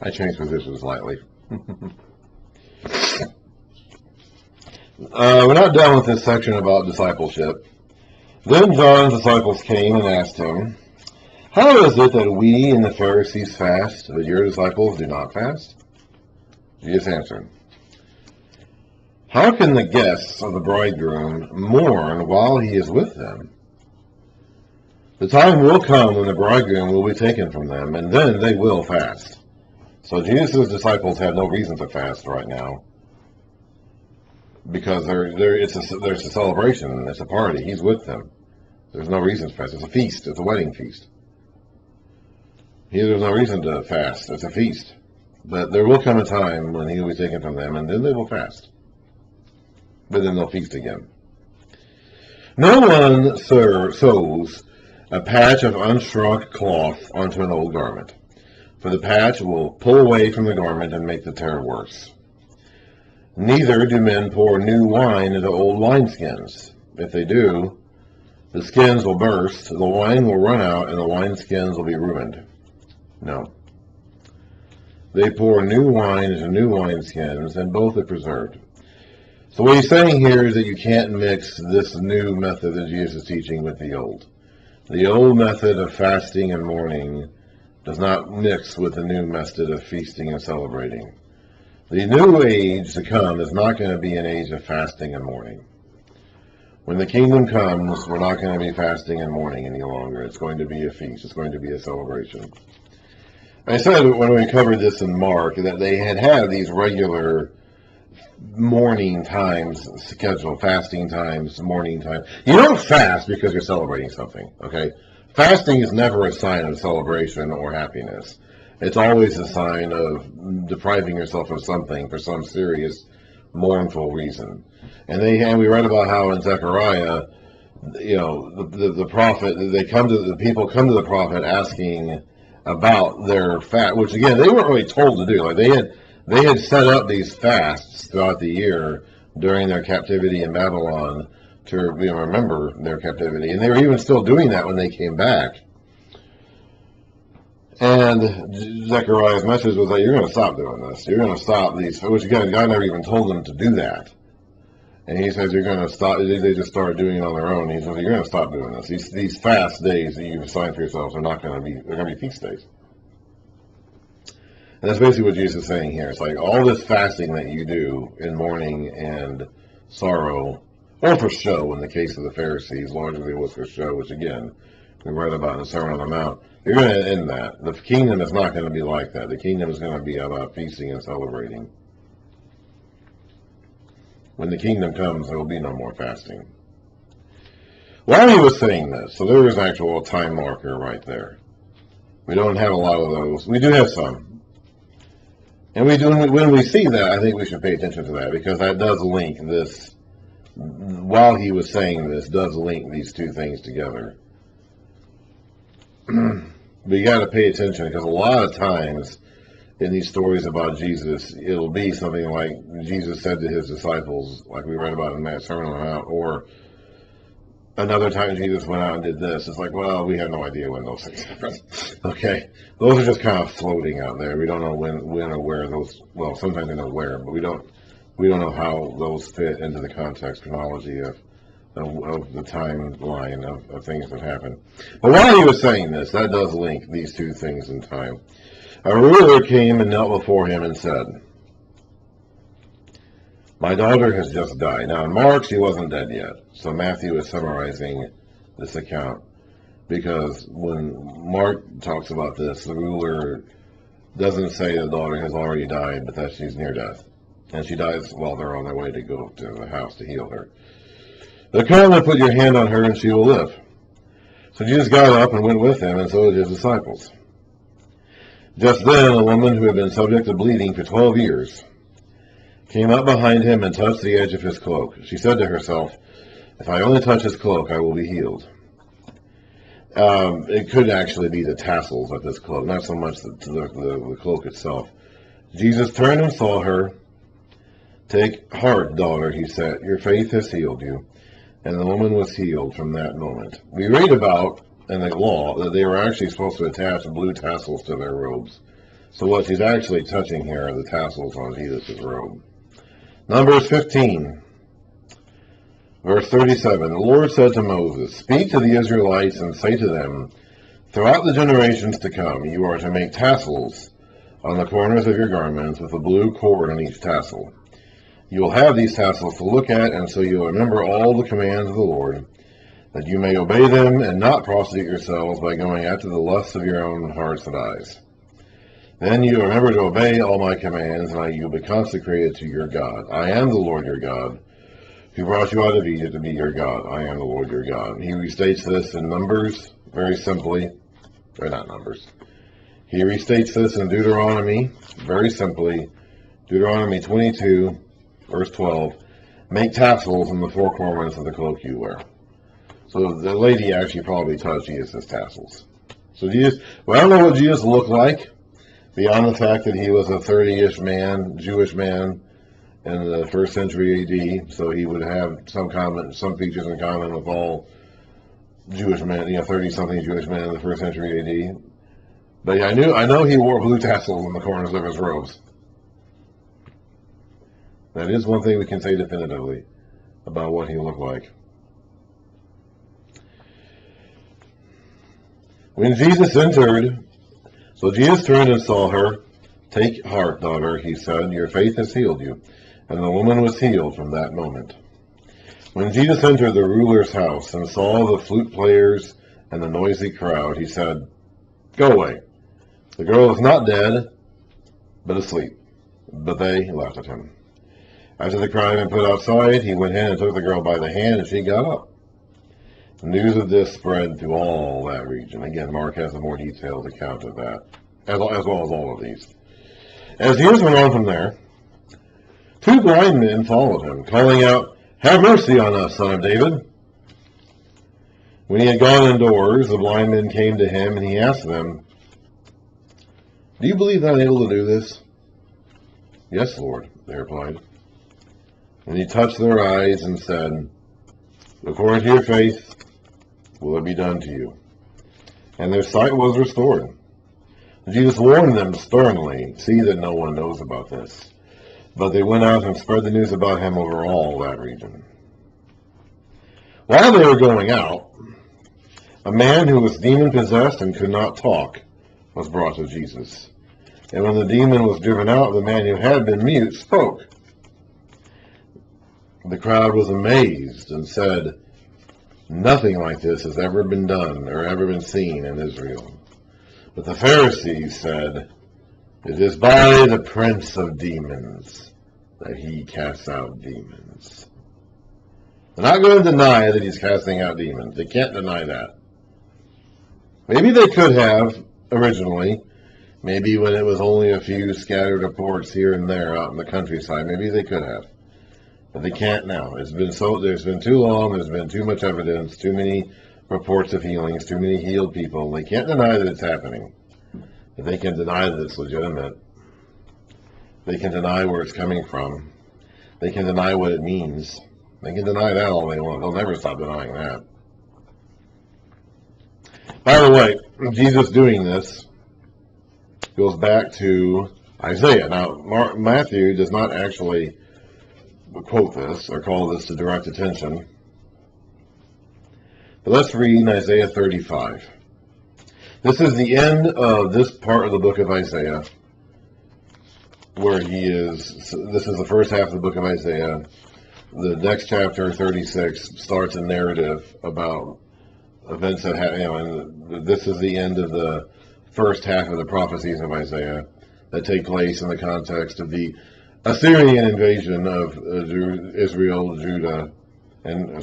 I changed positions slightly. We're not done with this section about discipleship. Then John's disciples came and asked him, "How is it that we and the Pharisees fast, but your disciples do not fast?" Jesus answered, "How can the guests of the bridegroom mourn while he is with them? The time will come when the bridegroom will be taken from them, and then they will fast." So Jesus' disciples have no reason to fast right now, because there's a celebration, it's a party, he's with them. There's no reason to fast, it's a feast, it's a wedding feast. There's no reason to fast, it's a feast. But there will come a time when he will be taken from them, and then they will fast. But then they'll feast again. No one sews a patch of unshrunk cloth onto an old garment, for the patch will pull away from the garment and make the tear worse. Neither do men pour new wine into old wineskins. If they do, the skins will burst, the wine will run out, and the wineskins will be ruined. No. They pour new wine into new wineskins, and both are preserved. So what he's saying here is that you can't mix this new method that Jesus is teaching with the old. The old method of fasting and mourning does not mix with the new method of feasting and celebrating. The new age to come is not going to be an age of fasting and mourning. When the kingdom comes, we're not going to be fasting and mourning any longer. It's going to be a feast. It's going to be a celebration. I said when we covered this in Mark that they had these regular morning times scheduled, fasting times, morning time. You don't fast because you're celebrating something, okay? Fasting is never a sign of celebration or happiness. It's always a sign of depriving yourself of something for some serious, mournful reason. And we read about how in Zechariah, the prophet, the people come to the prophet asking about their fast, which again they weren't really told to do. Like they had set up these fasts throughout the year during their captivity in Babylon to remember their captivity, and they were even still doing that when they came back. And Zechariah's message was that you're going to stop doing this. You're going to stop these, which again, God never even told them to do that. And he says you're going to stop. They just started doing it on their own. He says you're going to stop doing this. These fast days that you've assigned for yourselves are not going to be. They're going to be feast days. And that's basically what Jesus is saying here. It's like all this fasting that you do in mourning and sorrow, or for show in the case of the Pharisees, largely it was for show, which again we read about in the Sermon on the Mount. You're going to end that. The kingdom is not going to be like that. The kingdom is going to be about feasting and celebrating. When the kingdom comes, there will be no more fasting. While he was saying this, so there is actual time marker right there. We don't have a lot of those. We do have some. And when we see that, I think we should pay attention to that, because that does link this, while he was saying this, does link these two things together. But you got to pay attention, because a lot of times in these stories about Jesus, it'll be something like Jesus said to his disciples, like we read about in that Sermon on the Mount, or another time Jesus went out and did this. It's like, well, we have no idea when those things happen. Okay, those are just kind of floating out there. We don't know when or where those. Well, sometimes we know where, but we don't know how those fit into the context chronology of the timeline of things that happen. But while he was saying this, that does link these two things in time. A ruler came and knelt before him and said, "My daughter has just died." Now in Mark, she wasn't dead yet. So Matthew is summarizing this account, because when Mark talks about this, the ruler doesn't say the daughter has already died, but that she's near death. And she dies while they're on their way to go to the house to heal her. "But come and put your hand on her, and she will live." So Jesus got up and went with him, and so did his disciples. Just then, a woman who had been subject to bleeding for 12 years came up behind him and touched the edge of his cloak. She said to herself, "If I only touch his cloak, I will be healed." It could actually be the tassels of his cloak, not so much the cloak itself. Jesus turned and saw her. "Take heart, daughter," he said. "Your faith has healed you." And the woman was healed from that moment. We read about in the law that they were actually supposed to attach blue tassels to their robes. So what she's actually touching here are the tassels on Jesus' robe. Numbers 15, verse 37. The Lord said to Moses, "Speak to the Israelites and say to them, throughout the generations to come, you are to make tassels on the corners of your garments with a blue cord on each tassel. You will have these tassels to look at, and so you will remember all the commands of the Lord, that you may obey them and not prostitute yourselves by going after the lusts of your own hearts and eyes. Then you will remember to obey all my commands, and you will be consecrated to your God. I am the Lord your God, who brought you out of Egypt to be your God. I am the Lord your God." He restates this in Numbers, very simply, or not Numbers. He restates this in Deuteronomy, very simply, Deuteronomy 22, verse 12. "Make tassels in the four corners of the cloak you wear." So the lady actually probably taught Jesus tassels. So Jesus, well, I don't know what Jesus looked like, beyond the fact that he was a 30-ish man, Jewish man, in the 1st century AD, so he would have some features in common with all Jewish men, 30-something Jewish men in the 1st century AD. But yeah, I know he wore blue tassels in the corners of his robes. That is one thing we can say definitively about what he looked like. When Jesus entered, so Jesus turned and saw her. "Take heart, daughter," he said, "your faith has healed you." And the woman was healed from that moment. When Jesus entered the ruler's house and saw the flute players and the noisy crowd, he said, "Go away. The girl is not dead, but asleep." But they laughed at him. After the crowd had been put outside, he went in and took the girl by the hand, and she got up. The news of this spread through all that region. Again, Mark has a more detailed account of that, as well as all of these. As years went on from there, 2 blind men followed him, calling out, "Have mercy on us, Son of David." When he had gone indoors, the blind men came to him, and he asked them, "Do you believe that I'm able to do this?" "Yes, Lord," they replied. And he touched their eyes and said, "According to your faith, will it be done to you?" And their sight was restored. Jesus warned them sternly, "See that no one knows about this." But they went out and spread the news about him over all that region. While they were going out, a man who was demon-possessed and could not talk was brought to Jesus. And when the demon was driven out, the man who had been mute spoke. The crowd was amazed and said, "Nothing like this has ever been done or ever been seen in Israel." But the Pharisees said, "It is by the prince of demons that he casts out demons." They're not going to deny that he's casting out demons. They can't deny that. Maybe they could have originally. Maybe when it was only a few scattered reports here and there out in the countryside, maybe they could have. But they can't now. There's been too long, there's been too much evidence, too many reports of healings, too many healed people. They can't deny that it's happening. But they can deny that it's legitimate. They can deny where it's coming from. They can deny what it means. They can deny that all they want. They'll never stop denying that. By the way, Jesus doing this goes back to Isaiah. Now, Matthew does not actually quote this or call this to direct attention. But let's read Isaiah 35. This is the end of this part of the book of Isaiah, where this is the first half of the book of Isaiah. The next chapter, 36, starts a narrative about events that happen, and this is the end of the first half of the prophecies of Isaiah that take place in the context of the Assyrian invasion of Israel, Judah, and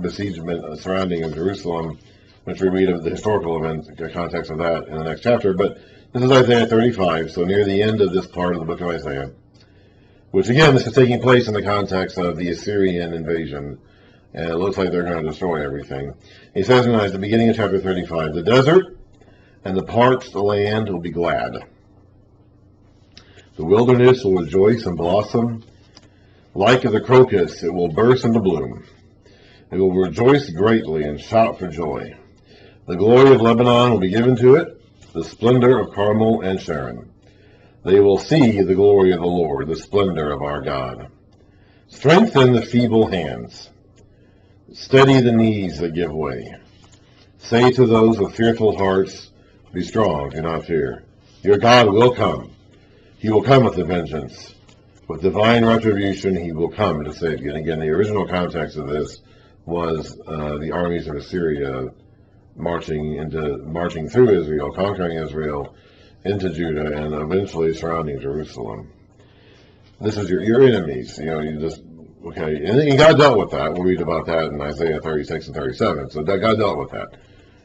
besiegement surrounding of Jerusalem, which we read of the historical event, the context of that in the next chapter. But this is Isaiah 35, so near the end of this part of the book of Isaiah, which again, this is taking place in the context of the Assyrian invasion, and it looks like they're going to destroy everything. He says in the beginning of chapter 35, "The desert and the parched land will be glad. The wilderness will rejoice and blossom. Like the crocus, it will burst into bloom. It will rejoice greatly and shout for joy. The glory of Lebanon will be given to it, the splendor of Carmel and Sharon. They will see the glory of the Lord, the splendor of our God. Strengthen the feeble hands. Steady the knees that give way. Say to those with fearful hearts, be strong, do not fear. Your God will come. He will come with a vengeance. With divine retribution, he will come to save you. And again, the original context of this was the armies of Assyria marching through Israel, conquering Israel, into Judah, and eventually surrounding Jerusalem. This is your enemies. Okay. And God dealt with that. We'll read about that in Isaiah 36 and 37. So God dealt with that.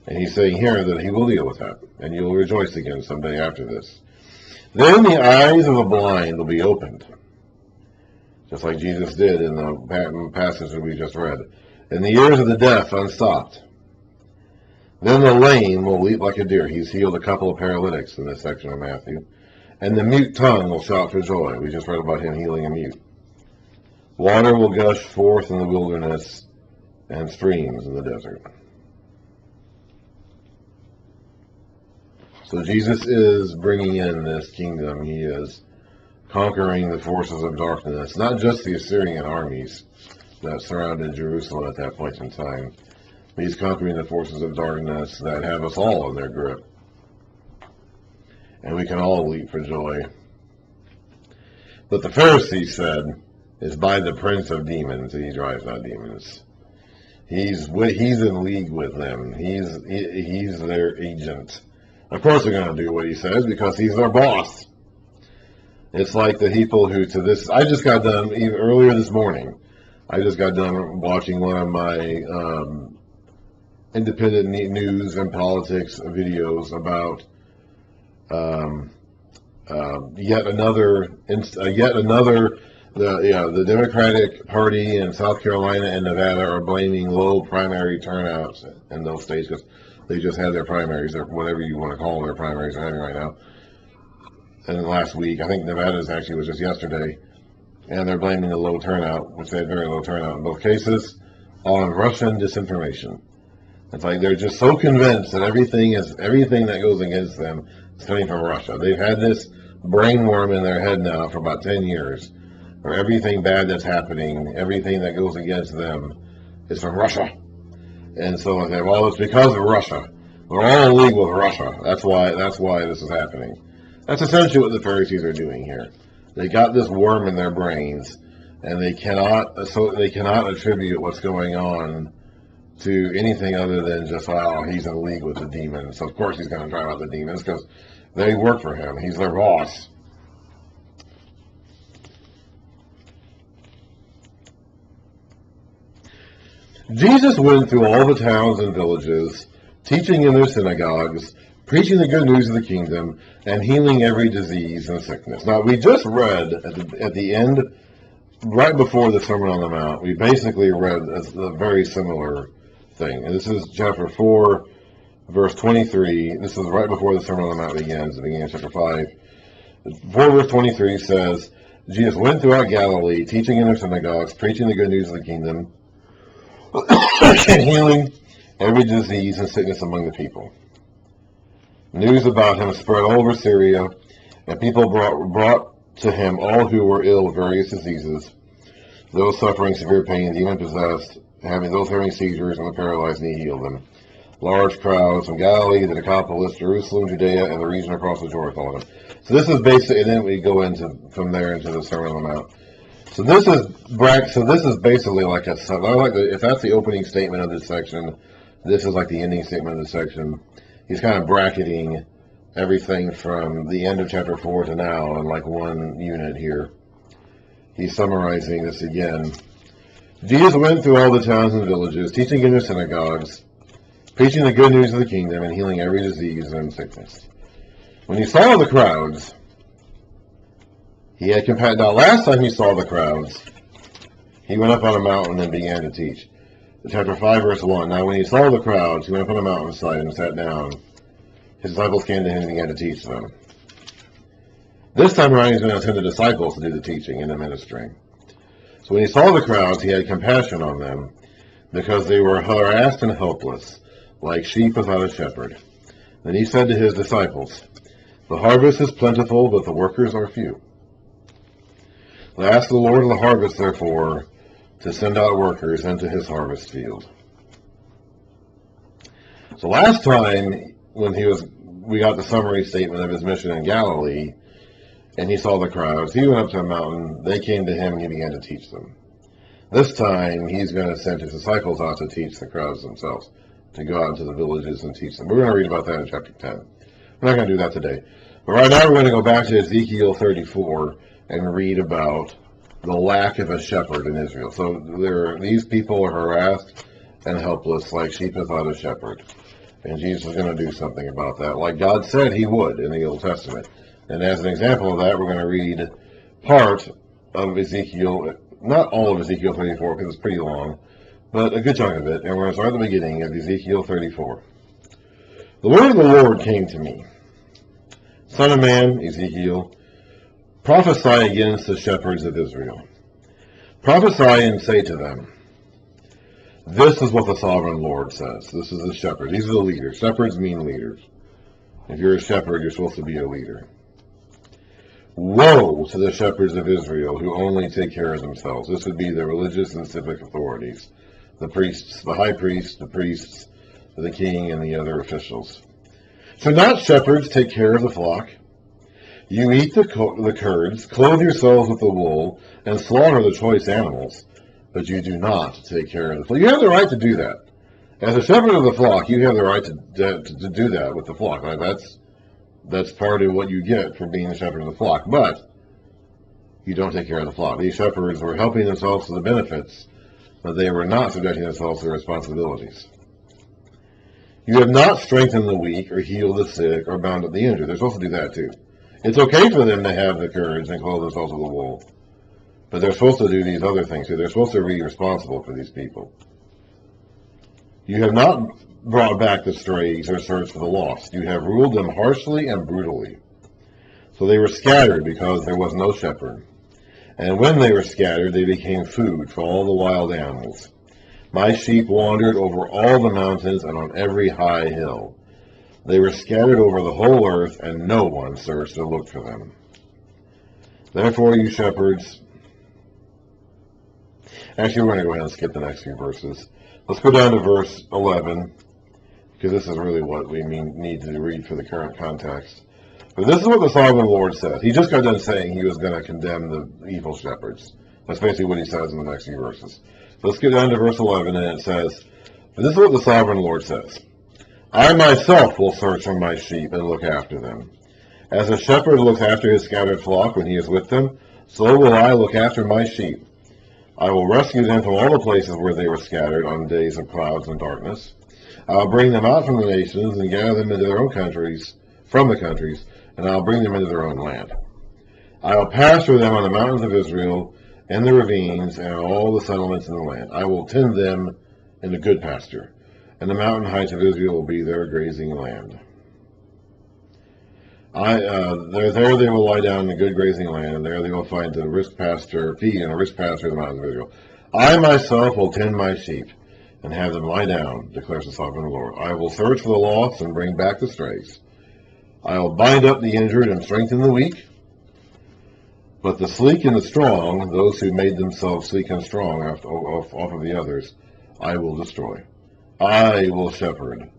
And he's saying here that he will deal with that. And you will rejoice again someday after this. Then the eyes of the blind will be opened. Just like Jesus did in the passage that we just read. And the ears of the deaf unstopped. Then the lame will leap like a deer. He's healed a couple of paralytics in this section of Matthew. And the mute tongue will shout for joy. We just read about him healing a mute. Water will gush forth in the wilderness and streams in the desert. So Jesus is bringing in this kingdom. He is conquering the forces of darkness, not just the Assyrian armies that surrounded Jerusalem at that point in time. He's conquering the forces of darkness that have us all in their grip. And we can all leap for joy. But the Pharisees said, is by the prince of demons. He drives out demons. He's in league with them. He's their agent. Of course they're going to do what he says because he's their boss. It's like the people who I just got done, even earlier this morning, I just got done watching one of my independent news and politics videos about the Democratic Party in South Carolina and Nevada are blaming low primary turnouts in those states because they just had their primaries, or whatever you want to call their primaries they're having right now. And last week, I think Nevada's actually was just yesterday, and they're blaming the low turnout, which they had very low turnout in both cases, on Russian disinformation. It's like they're just so convinced that everything that goes against them is coming from Russia. They've had this brainworm in their head now for about 10 years, where everything bad that's happening, everything that goes against them is from Russia. And so I say, well, it's because of Russia. We're all in league with Russia. That's why this is happening. That's essentially what the Pharisees are doing here. They got this worm in their brains, and they cannot attribute what's going on to anything other than just, he's in league with the demons. So of course he's going to drive out the demons because they work for him. He's their boss. Jesus went through all the towns and villages, teaching in their synagogues, preaching the good news of the kingdom, and healing every disease and sickness. Now, we just read at the end, right before the Sermon on the Mount, we basically read a very similar thing. And this is chapter 4, verse 23. This is right before the Sermon on the Mount begins, the beginning of chapter 5. 4 verse 23 says, Jesus went throughout Galilee, teaching in their synagogues, preaching the good news of the kingdom, and healing every disease and sickness among the people. News about him spread all over Syria, and people brought to him all who were ill with various diseases, those suffering severe pain, demon-possessed, those having seizures, and the paralyzed, and he healed them. Large crowds from Galilee, the Decapolis, Jerusalem, Judea, and the region across the Jordan followed him. So this is basically, and then we go from there into the Sermon on the Mount. So this is basically like if that's the opening statement of this section, this is like the ending statement of this section. He's kind of bracketing everything from the end of chapter 4 to now in like one unit here. He's summarizing this again. Jesus went through all the towns and villages, teaching in their synagogues, preaching the good news of the kingdom, and healing every disease and sickness. When he saw the crowds, he had compassion. Now, last time he saw the crowds, he went up on a mountain and began to teach. Chapter 5, verse 1. Now, when he saw the crowds, he went up on a mountainside and sat down. His disciples came to him and began to teach them. This time around, he's going to send the disciples to do the teaching and the ministering. So when he saw the crowds, he had compassion on them because they were harassed and helpless, like sheep without a shepherd. Then he said to his disciples, the harvest is plentiful, but the workers are few. Ask the Lord of the harvest, therefore, to send out workers into his harvest field. So last time, when we got the summary statement of his mission in Galilee, and he saw the crowds, he went up to a mountain, they came to him, and he began to teach them. This time, he's going to send his disciples out to teach the crowds themselves, to go out into the villages and teach them. We're going to read about that in chapter 10. We're not going to do that today. But right now, we're going to go back to Ezekiel 34 and read about the lack of a shepherd in Israel. So these people are harassed and helpless like sheep without a shepherd. And Jesus is going to do something about that, like God said he would in the Old Testament. And as an example of that, we're going to read part of Ezekiel, not all of Ezekiel 34 because it's pretty long, but a good chunk of it. And we're going to start at the beginning of Ezekiel 34. The word of the Lord came to me. Son of man, Ezekiel, prophesy against the shepherds of Israel. Prophesy and say to them, this is what the sovereign Lord says. This is the shepherd. These are the leaders. Shepherds mean leaders. If you're a shepherd, you're supposed to be a leader. Woe to the shepherds of Israel who only take care of themselves. This would be the religious and civic authorities. The priests, the high priest, the priests, the king, and the other officials. Should not shepherds take care of the flock? You eat the curds, clothe yourselves with the wool, and slaughter the choice animals, but you do not take care of the flock. You have the right to do that. As a shepherd of the flock, you have the right to do that with the flock. Right? That's part of what you get for being a shepherd of the flock. But you don't take care of the flock. These shepherds were helping themselves to the benefits, but they were not subjecting themselves to the responsibilities. You have not strengthened the weak, or healed the sick, or bound up the injured. They're supposed to do that too. It's okay for them to have the courage and clothe themselves with the wool. But they're supposed to do these other things too. They're supposed to be responsible for these people. You have not brought back the strays or searched for the lost. You have ruled them harshly and brutally. So they were scattered because there was no shepherd. And when they were scattered, they became food for all the wild animals. My sheep wandered over all the mountains and on every high hill. They were scattered over the whole earth, and no one searched or looked for them. Therefore, you shepherds... Actually, we're going to go ahead and skip the next few verses. Let's go down to verse 11, because this is really what we need to read for the current context. But this is what the sovereign Lord says. He just got done saying he was going to condemn the evil shepherds. That's basically what he says in the next few verses. Let's get down to verse 11, and it says, this is what the sovereign Lord says. I myself will search for my sheep and look after them. As a shepherd looks after his scattered flock when he is with them, so will I look after my sheep. I will rescue them from all the places where they were scattered on days of clouds and darkness. I will bring them out from the nations and gather them into their own countries, from the countries, and I will bring them into their own land. I will pasture them on the mountains of Israel, in the ravines, and all the settlements in the land. I will tend them in the good pasture, and the mountain heights of Israel will be their grazing land. There they will lie down in the good grazing land, and there they will find the rich pasture, feed in the rich pasture of the mountains of Israel. I myself will tend my sheep, and have them lie down, declares the sovereign Lord. I will search for the lost and bring back the strays. I will bind up the injured and strengthen the weak. But the sleek and the strong, those who made themselves sleek and strong off of the others, I will destroy. I will shepherd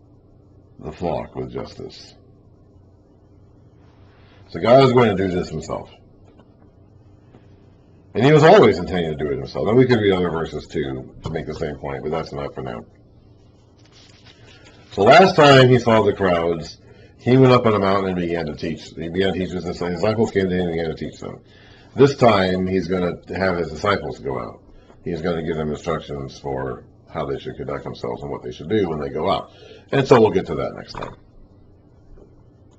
the flock with justice. So God is going to do this himself. And he was always intending to do it himself. And we could read other verses too to make the same point, but that's enough for now. So last time he saw the crowds, he went up on a mountain and began to teach. He began to teach his disciples came to him and began to teach them. This time he's going to have his disciples go out. He's going to give them instructions for how they should conduct themselves and what they should do when they go out. And so we'll get to that next time.